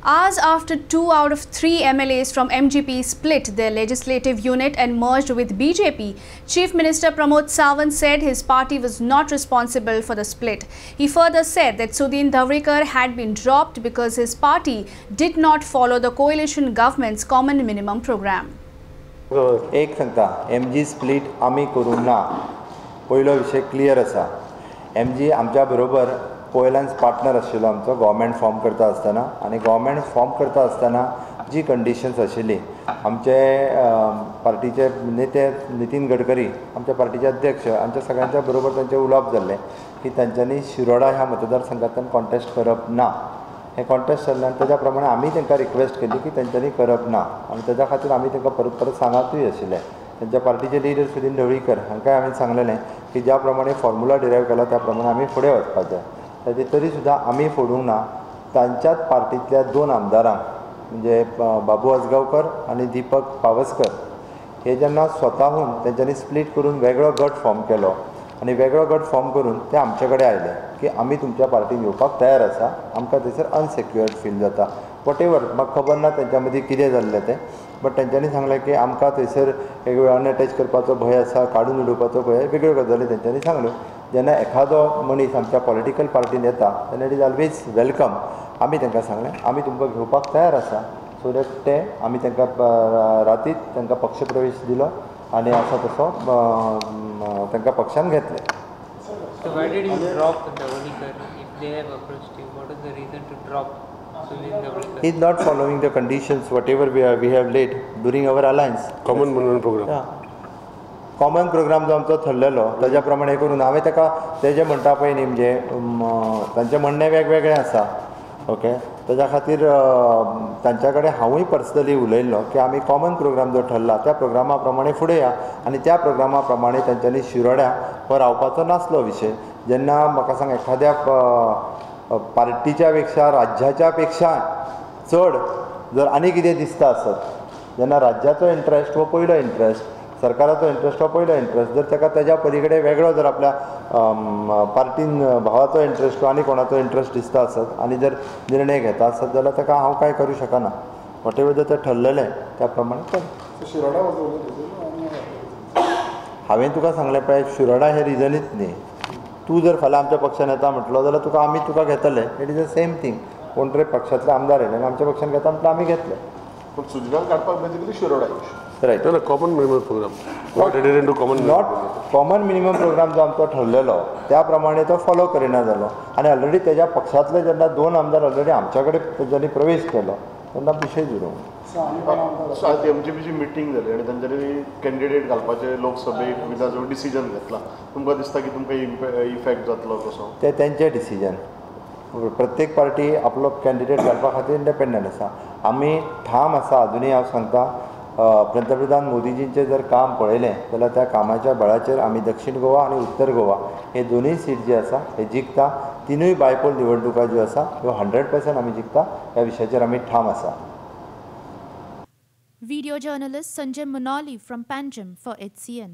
Hours after 2 out of 3 MLAs from MGP split their legislative unit and merged with BJP, Chief Minister Pramod Sawant said his party was not responsible for the split. He further said that Sudhin Dhavrikar had been dropped because his party did not follow the coalition government's common minimum program. एक सांगता MG split आमी करूंक ना. पयलो विषय clear आसा. MG आमच्या बरोबर पयल्यान पार्टनर आशिल्लो आमचो गव्हर्मेंट फॉर्म करता आसतना आनी गव्हर्मेंट फॉर्म करता आसतना जी कंडिशन्स आशिल्ली आमचे पार्टीचे नेते नितीन गडकरी आमच्या पार्टीचे अध्यक्ष आमच्या सगळ्यांच्या बरोबर तांचे उलोवप जाल्लें की तांच्यांनी शिरोडा ह्या मतदारसंघांतल्यान कॉन्टेस्ट करप ना. हे कॉन्टेस्ट जाल्ल्यान तेज्या प्रमाणे आमी तांकां रिक्वेस्ट केली की तांच्यांनी करप ना आनी तेज्या खातीर आमी तांकां परत परत सांगातूय आशिल्लें. त्यांच्या पार्टीचे लिडर सुदीन ढवळीकर हांकांय आमी सांगलेलें की ज्या प्रमाणे फॉर्म्युला डिरायव केला त्या प्रमाणे आमी फुडें वचपाचें. तरी सुद्दां आमी फोडूंक ना. तांच्याच पार्टींतल्या 2 आमदारांक म्हणजे बाबू आजगांवकर आनी दीपक पावसकर हे जेन्ना स्वताहून तेंच्यांनी स्प्लीट करून वेगळो गट फॉर्म केलो आनी वेगळो गट फॉर्म करून ते आमचे कडेन आयले की आमी तुमच्या पार्टीन येवपाक तयार आसा. आमकां थंयसर अनसेक्युअर्ड फील जाता. वॉटेवर म्हाका खबर ना तेंच्या मदीं कितें जाल्लें तें, बट तेंच्यांनी सांगलें की आमकां थंयसर एक वेळ अनअटॅच करपाचो भंय आसा, काडून उडोवपाचो भंय, वेगळ्यो गजाली तेंच्यांनी सांगल्यो. जेन्ना एखादो मनीस आमच्या पॉलिटिकल पार्टीन येता तेन्ना इट इज ऑलवेज वेलकम. आमी तांकां सांगलें आमी तुमकां घेवपाक तयार आसा. सो दॅट ते आमी तांकां रातीच तांकां पक्ष प्रवेश दिलो आनी आसा तसो तांकां पक्षान घेतले. So why did you drop Dhavrikar? If they have approached you, what is the reason to drop Sudhin Dhavrikar? He is not following the conditions whatever we have laid during our alliance. Common minimum program. Common programme जो आमचो थरलेलो ताज्या प्रमाणे करून हांवें ताका तेजें म्हणटा पळय न्ही म्हणजे तांचें म्हणणें वेगवेगळें आसा. ओके, ताज्या खातीर तांच्या कडेन हांवूय पर्सनली उलयल्लो की आमी कॉमन प्रोग्राम जो ठरला त्या प्रोग्रामा प्रमाणे फुडें या आनी त्या प्रोग्रामा प्रमाणे तांच्यांनी शिरोड्या हो रावपाचो नासलो विशय. जेन्ना म्हाका सांग एखाद्या पार्टीच्या पेक्षा राज्याच्या पेक्षा चड जर आनी कितें दिसता आसत जेन्ना राज्याचो इंट्रस्ट हो पयलो इंट्रस्ट, सरकाराचो इंट्रस्ट हो पयलो इंट्रस्ट, जर ताका तेज्या पलीकडे वेगळो जर आपल्या पार्टीन भावाचो इंट्रस्ट आनी कोणाचो इंट्रस्ट दिसता आसत आनी जर निर्णय घेता आसत जाल्यार ताका हांव कांय करूं शकना. वॉटेवर जर तें ठरलेलें त्या प्रमाणे कर. हांवें तुका सांगलें पळय शिरोडा हें रिजनूच न्ही. तूं जर फाल्यां आमच्या पक्षान येता म्हटलो जाल्यार तुका आमी तुका घेतले. It is the same thing. कोण तरी पक्षांतले आमदार येयले आनी आमच्या पक्षान घेता म्हटल्यार आमी घेतले. पण सुजगांव काडपाक basically Shiroda. Right. Common minimum programme. Not added to common. Not common minimum programme जो आमचो ठरलेलो त्या प्रमाणे तो फॉलो करिना जालो आनी ऑलरेडी तेज्या पक्षांतले जेन्ना 2 आमदार ऑलरेडी आमच्या कडेन तेंच्यांनी प्रवेश केलो तेन्ना विशय जुरो. सो आज एमजीपीची मिटींग जाली आनी तांच्यांनी कॅन्डिडेट घालपाचे लोकसभेक विधानसभेक डिसिजन घेतला. तुमकां दिसता की तुमकां इफेक्ट जातलो कसो? ते तेंचें डिसिजन. प्रत्येक पार्टी आपलो कॅन्डिडेट घालपा खातीर इंडिपेंडंट आसा. आमी ठाम आसा. अजुनूय हांव सांगता पंतप्रधान मोदीजींचें जर काम पळयलें जाल्यार त्या कामाच्या बळाचेर आमी दक्षिण गोवा आनी उत्तर गोवा हे दोनूय सीट जे आसा हे जिखता. तिनूय बायपोल निवडणुका ज्यो आसा ह्यो 100% आमी जिखता. ह्या विशयाचेर आमी ठाम आसा. Video journalist Sanjay Munali from Panjim for HCN.